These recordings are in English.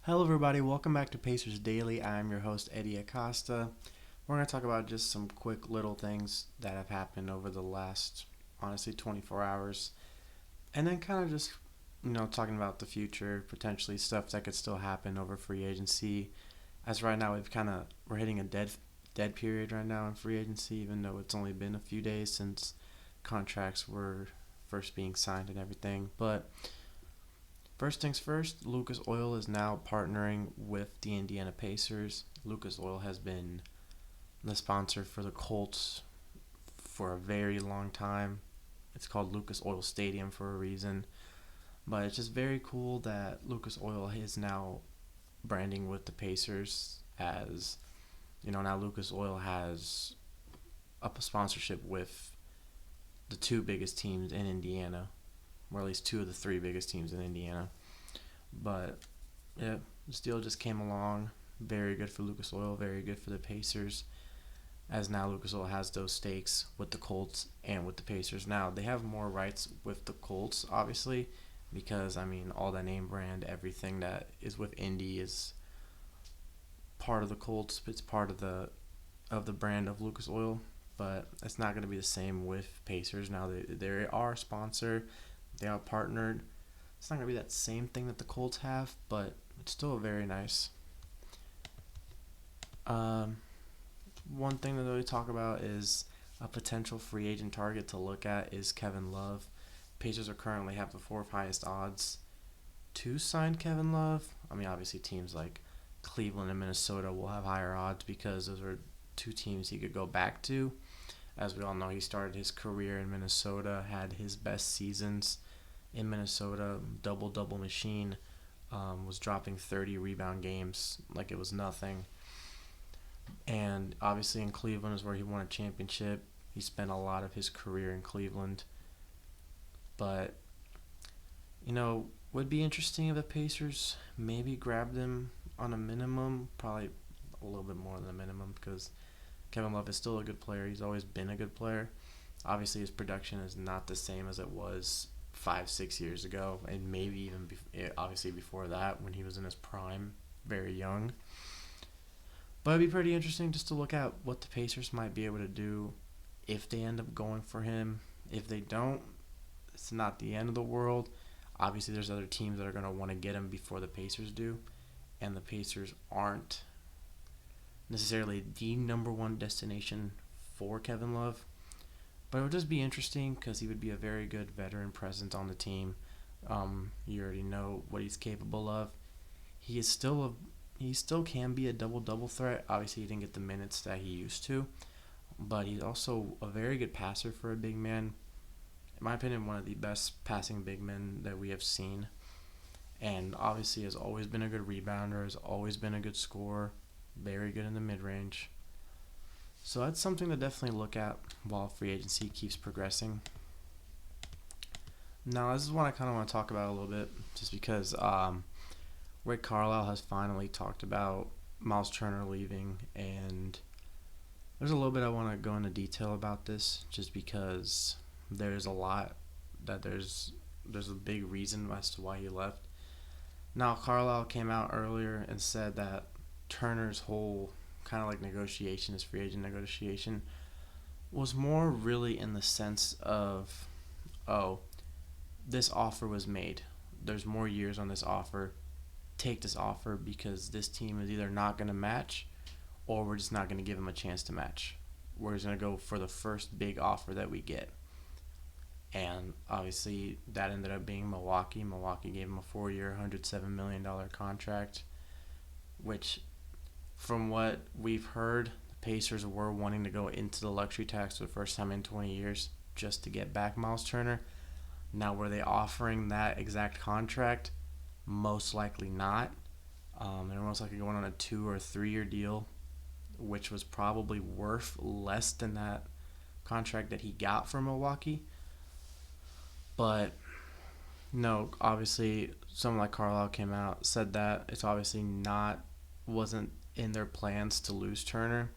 Hello, everybody. Welcome back to Pacers Daily. I'm your host, Hery Acosta. We're going to talk about just some quick little things that have happened over the last, honestly, 24 hours. And then kind of just, talking about the future, potentially stuff that could still happen over free agency. As right now, we're hitting a dead period right now in free agency, even though it's only been a few days since contracts were first being signed and everything. But first things first, Lucas Oil is now partnering with the Indiana Pacers. Lucas Oil has been the sponsor for the Colts for a very long time. It's called Lucas Oil Stadium for a reason. But it's just very cool that Lucas Oil is now branding with the Pacers as, now Lucas Oil has a sponsorship with the two biggest teams in Indiana, or at least two of the three biggest teams in Indiana. But yeah, this deal just came along. Very good for Lucas Oil, very good for the Pacers, as now Lucas Oil has those stakes with the Colts and with the Pacers. Now, they have more rights with the Colts, obviously, because, all that name brand, everything that is with Indy is part of the Colts. It's part of the brand of Lucas Oil, but it's not going to be the same with Pacers. Now, they are a sponsor. They are partnered. It's not going to be that same thing that the Colts have, but it's still very nice. One thing that we talk about is a potential free agent target to look at is Kevin Love. Pacers are currently have the fourth highest odds to sign Kevin Love. Obviously teams like Cleveland and Minnesota will have higher odds because those are two teams he could go back to. As we all know, he started his career in Minnesota, had his best seasons in Minnesota, double machine, was dropping 30 rebound games like it was nothing. And obviously in Cleveland is where he won a championship. He spent a lot of his career in Cleveland. But, would be interesting if the Pacers maybe grabbed him on a minimum, probably a little bit more than a minimum, because Kevin Love is still a good player. He's always been a good player. Obviously his production is not the same as it was 5-6 years ago, and maybe even obviously before that when he was in his prime, very young. But it'd be pretty interesting just to look at what the Pacers might be able to do if they end up going for him. If they don't, it's not the end of the world. Obviously, there's other teams that are going to want to get him before the Pacers do, and the Pacers aren't necessarily the number one destination for Kevin Love. But it would just be interesting because he would be a very good veteran presence on the team. You already know what he's capable of. He still can be a double threat. Obviously, he didn't get the minutes that he used to, but he's also a very good passer for a big man. In my opinion, one of the best passing big men that we have seen. And obviously has always been a good rebounder, has always been a good scorer, very good in the mid-range. So that's something to definitely look at while free agency keeps progressing. Now, this is one I kind of want to talk about a little bit, just because Rick Carlisle has finally talked about Myles Turner leaving, and there's a little bit I want to go into detail about this, just because there's a lot that there's a big reason as to why he left. Now, Carlisle came out earlier and said that Turner's whole kind of like negotiation, his free agent negotiation, was more really in the sense of, this offer was made. There's more years on this offer. Take this offer because this team is either not going to match or we're just not going to give him a chance to match. We're just going to go for the first big offer that we get. And obviously that ended up being Milwaukee. Milwaukee gave him a 4-year, $107 million contract, which from what we've heard, the Pacers were wanting to go into the luxury tax for the first time in 20 years just to get back Myles Turner. Now, were they offering that exact contract? Most likely not. They're most likely going on a 2 or 3 year deal, which was probably worth less than that contract that he got from Milwaukee. But no, obviously, someone like Carlisle came out, said that it's obviously wasn't in their plans to lose Turner.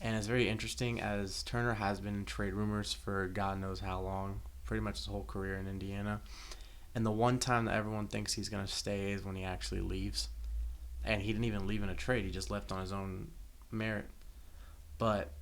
And it's very interesting as Turner has been in trade rumors for God knows how long, pretty much his whole career in Indiana. And the one time that everyone thinks he's going to stay is when he actually leaves. and he didn't even leave in a trade. He just left on his own merit. But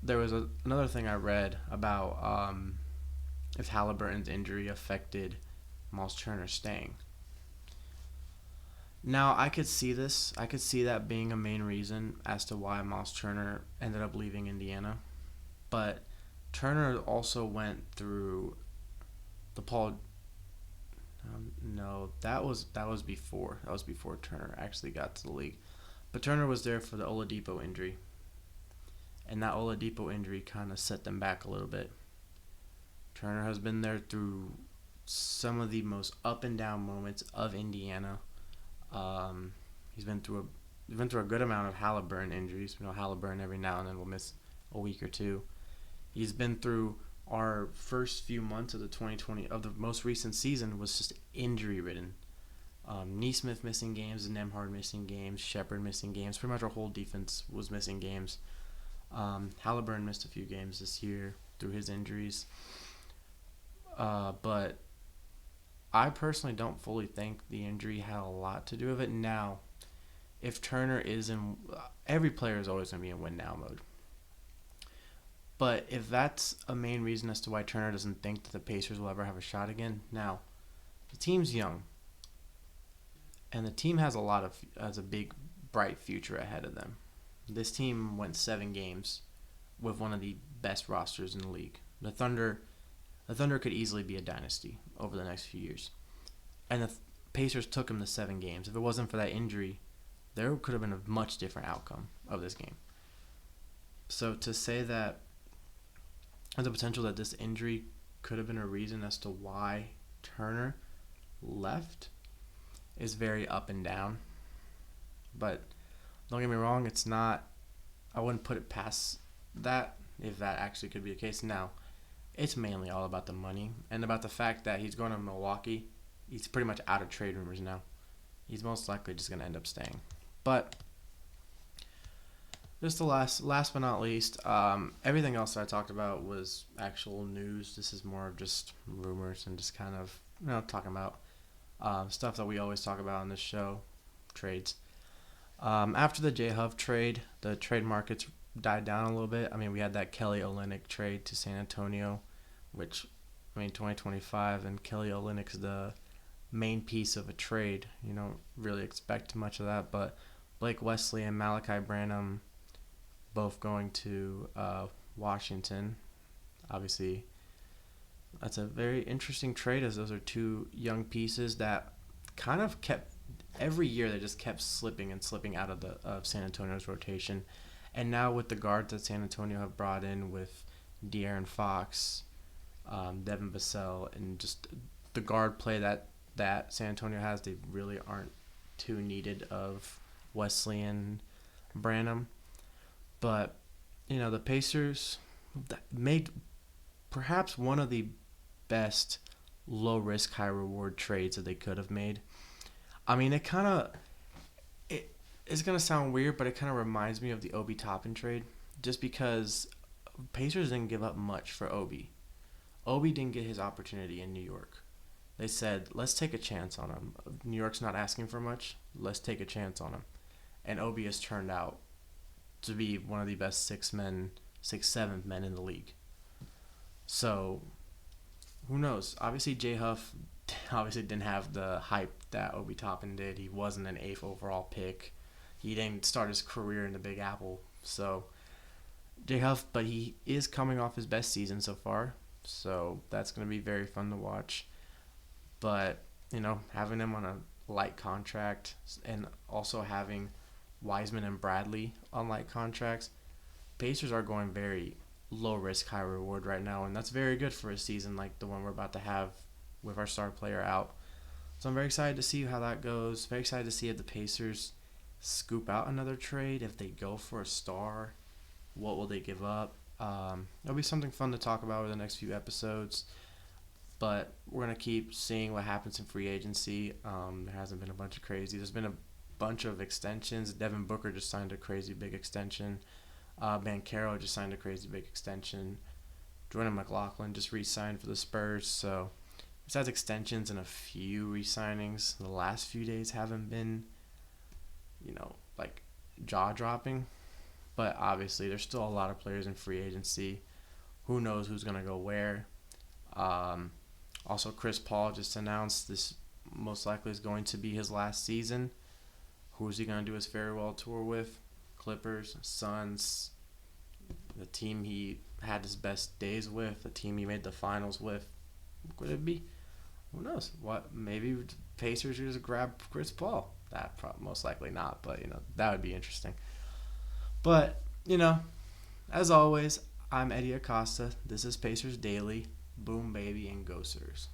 there was another thing I read about if Halliburton's injury affected Myles Turner staying. Now, I could see this. I could see that being a main reason as to why Myles Turner ended up leaving Indiana. But Turner also went through the Paul. No, that was before Turner actually got to the league. But Turner was there for the Oladipo injury, and that Oladipo injury kind of set them back a little bit. Turner has been there through some of the most up and down moments of Indiana. He's been through a good amount of Halliburton injuries. Halliburton every now and then will miss a week or two. He's been through our first few months of the most recent season was just injury ridden. Neesmith missing games, Nembhard missing games, Shepherd missing games. Pretty much our whole defense was missing games. Halliburton missed a few games this year through his injuries. But I personally don't fully think the injury had a lot to do with it. Now, if Turner is in, every player is always going to be in win now mode. But if that's a main reason as to why Turner doesn't think that the Pacers will ever have a shot again, now, the team's young. And the team has a big, bright future ahead of them. This team went 7 games with one of the best rosters in the league. The Thunder could easily be a dynasty over the next few years. And the Pacers took them to 7 games. If it wasn't for that injury, there could have been a much different outcome of this game. So to say that there's a potential that this injury could have been a reason as to why Turner left is very up and down. But don't get me wrong, it's not, I wouldn't put it past that if that actually could be the case. Now, it's mainly all about the money and about the fact that he's going to Milwaukee. He's pretty much out of trade rumors now. He's most likely just going to end up staying. But just the last but not least, everything else that I talked about was actual news. This is more of just rumors and just kind of talking about stuff that we always talk about on this show, trades. After the J-Huff trade, the trade markets died down a little bit. I mean, we had that Kelly Olynyk trade to San Antonio, which, 2025, and Kelly Olynyk's the main piece of a trade. You don't really expect much of that, but Blake Wesley and Malachi Branham both going to Washington. Obviously, that's a very interesting trade, as those are two young pieces that kind of kept, every year they just kept slipping out of San Antonio's rotation. And now with the guards that San Antonio have brought in with De'Aaron Fox, Devin Vassell, and just the guard play that San Antonio has, they really aren't too needed of Wesley and Branham. But, the Pacers made perhaps one of the best low-risk, high-reward trades that they could have made. I mean, it's going to sound weird, but it kind of reminds me of the Obi Toppin trade, just because Pacers didn't give up much for Obi. Obi didn't get his opportunity in New York. They said, let's take a chance on him. New York's not asking for much. Let's take a chance on him. And Obi has turned out to be one of the best 6'7" men in the league. So, who knows? Obviously, J-Huff didn't have the hype that Obi Toppin did. He wasn't an 8th overall pick. He didn't start his career in the Big Apple. So, J-Huff, but he is coming off his best season so far. So, that's going to be very fun to watch. But, having him on a light contract and also having Wiseman and Bradley on light contracts, Pacers are going very low risk, high reward right now, and that's very good for a season like the one we're about to have with our star player out. So I'm very excited to see how that goes. Very excited to see if the Pacers scoop out another trade. If they go for a star, what will they give up? It'll be something fun to talk about over the next few episodes. But we're going to keep seeing what happens in free agency. There hasn't been a bunch of crazy. There's been a bunch of extensions. Devin Booker just signed a crazy big extension. Banchero just signed a crazy big extension. Jordan McLaughlin just re-signed for the Spurs. So besides extensions and a few re-signings, the last few days haven't been like jaw dropping. But obviously, there's still a lot of players in free agency. Who knows who's gonna go where? Um, Also, Chris Paul just announced this most likely is going to be his last season. Who's he gonna do his farewell tour with? Clippers, Suns, the team he had his best days with, the team he made the finals with. Could it be? Who knows? What? Maybe Pacers just grab Chris Paul. That most likely not, but that would be interesting. But as always, I'm Hery Acosta. This is Pacers Daily. Boom, baby, and go, Sirs.